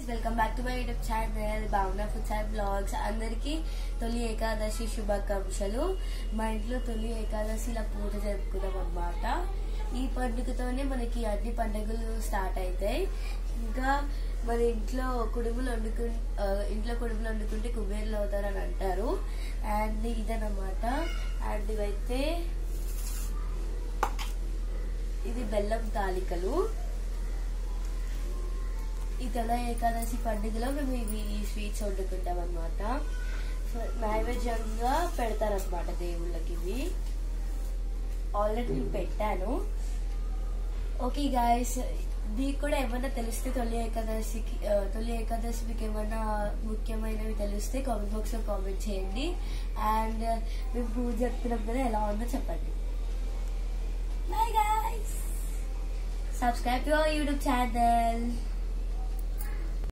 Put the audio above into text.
Welcome back to my YouTube channel భావన food and blogs. అందరికీ తొలి ఏకాదశి శుభాకాంక్షలు. మా ఇంట్లో తొలి ఏకాదశిలా పూజ జరుపుకున్నాం అన్నమాట. ఈ పండుగతోనే మనకి అన్ని పండుగలు స్టార్ట్ అవుతాయి. ఇంకా మన ఇంట్లో కుడుములు వండుకుంటే కుబేర్లు అవుతారని అంటారు. అండ్ ఇదన్నమాట. అండ్ ఇవైతే ఇది బెల్లం తాలికలు. ఈ తొలి ఏకాదశి పండుగలో మేము ఈ స్వీట్స్ వండుకుంటాం అన్నమాట. నైవేద్యంగా పెడతారనమాట దేవుళ్ళకి. ఇవి ఆల్రెడీ నేను పెట్టాను. ఓకే గాయస్, మీకు కూడా ఏమన్నా తెలిస్తే తొలి ఏకాదశి మీకు ఏమన్నా ముఖ్యమైనవి తెలిస్తే కామెంట్ బాక్స్ లో కామెంట్ చేయండి. అండ్ మేము పూజ జరుపుకున్నాం కదా, ఎలా ఉందో చెప్పండి. Bye guys, subscribe to our YouTube channel.